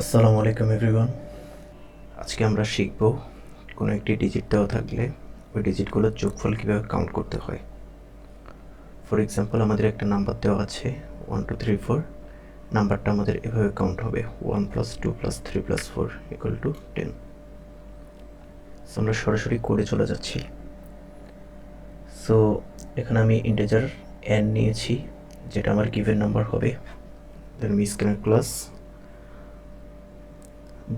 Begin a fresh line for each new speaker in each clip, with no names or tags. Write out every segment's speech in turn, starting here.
আসসালামু আলাইকুম এভরিওয়ান। আজকে আমরা শিখব কোনো একটি ডিজিট দেওয়া থাকলে ওই ডিজিটগুলোর যোগফল কীভাবে কাউন্ট করতে হয়। ফর এক্সাম্পল, আমাদের একটা নাম্বার দেওয়া আছে 1 2 3 4। নাম্বারটা আমাদের এভাবে কাউন্ট হবে 1 + 2 + 3 + 4 = 10। সো আমরা সরাসরি কোডে চলে যাচ্ছি। সো এখানে আমি ইন্টিজার n নিয়েছি, যেটা আমার গিভেন নাম্বার হবে। দেন আমি square class,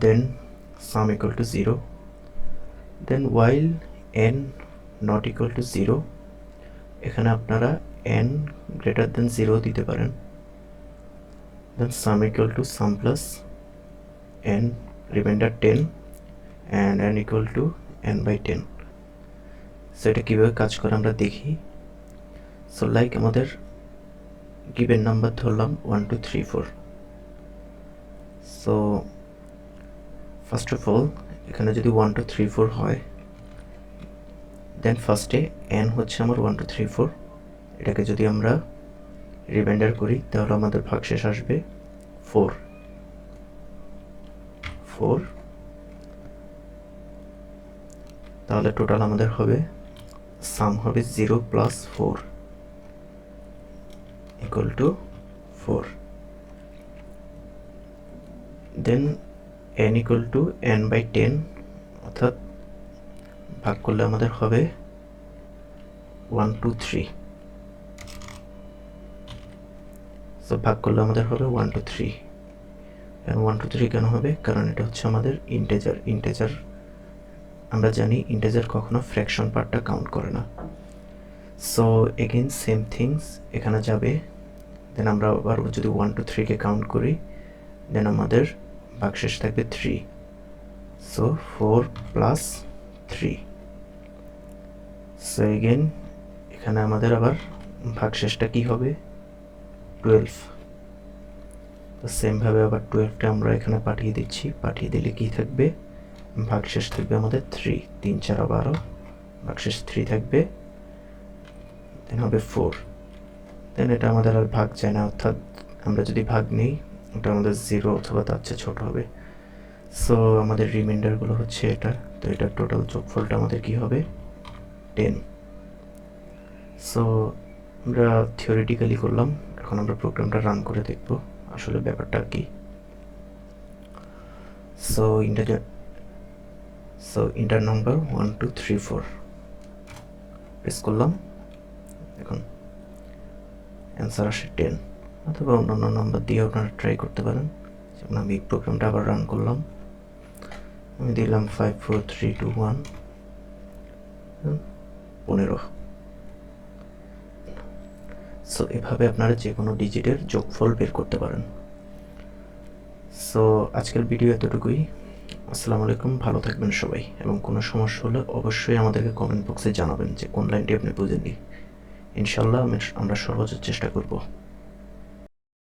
then sum = 0, then while n not equal to 0, এখানে আপনারা n greater than 0 দিতে পারেন। then sum = sum plus n remainder 10 and n equal to n/10। So এটা কীভাবে কাজ করে আমরা দেখি। সো লাইক আমাদের গিভেন নাম্বার ধরলাম 1 2 3 4। সো ফার্স্ট অফ অল এখানে যদি 1 2 3 4 হয়, দেন ফার্স্টে n হচ্ছে আমার 1 2 3 4। এটাকে যদি আমরা রিমাইন্ডার করি তাহলে আমাদের ভাগশেষ আসবে 4। তাহলে টোটাল আমাদের হবে সাম হবে 0 + 4 = 4। দেন n = n/10, অর্থাৎ ভাগ করলে আমাদের হবে 1 2 3। সো ভাগ করলে আমাদের হবে 1 2 3। 1 2 3 কেন হবে? কারণ এটা হচ্ছে আমাদের ইন্টেজার। আমরা জানি ইন্টেজার কখনো ফ্র্যাকশন পার্টটা কাউন্ট করে না। সো এগেইন সেম থিংস এখানে যাবে। দেন আমরা আবার যদি 1 2 3 কে কাউন্ট করি, দেন আমাদের ভাগশেষ থাকবে 3। সো 4 + 3। সো এগেইন এখানে আমাদের আবার ভাগশেষটা কি হবে? 12। তো সেমভাবে আবার 12টা আমরা এখানে পাঠিয়ে দিচ্ছি। পাঠিয়ে দিলে কি থাকবে? ভাগশেষ থাকবে আমাদের 3। 3 4 12, ভাগশেষ 3 থাকবে, দেন হবে 4। দেন এটা আমাদের আর ভাগ চায় না, অর্থাৎ আমরা যদি ভাগ নিই ওটা আমাদের 0 অথবা তার চেয়ে ছোটো হবে। সো আমাদের রিমাইন্ডারগুলো হচ্ছে এটা। তো এটার টোটাল যোগফলটা আমাদের কি হবে? 10। সো আমরা থিওরিটিক্যালি করলাম, এখন আমরা প্রোগ্রামটা রান করে দেখব আসলে ব্যাপারটা কি। সো ইন্টার নাম্বার 1 2 3 4 প্রেস করলাম। এখন অ্যান্সার আসে 10, অথবা অন্যান্য নাম্বার দিয়ে আপনারা ট্রাই করতে পারেন। যেমন আমি প্রোগ্রামটা আবার রান করলাম, আমি দিলাম 5 4 3 2 1 15। সো এভাবে আপনারা যে কোনো ডিজিটের যোগফল বের করতে পারেন। সো আজকের ভিডিও এতটুকুই। আসসালামু আলাইকুম, ভালো থাকবেন সবাই, এবং কোনো সমস্যা হলে অবশ্যই আমাদেরকে কমেন্ট বক্সে জানাবেন যে কোন লাইনটি আপনি বুঝেননি। ইনশাল্লাহ আমরা সর্বোচ্চ চেষ্টা করব।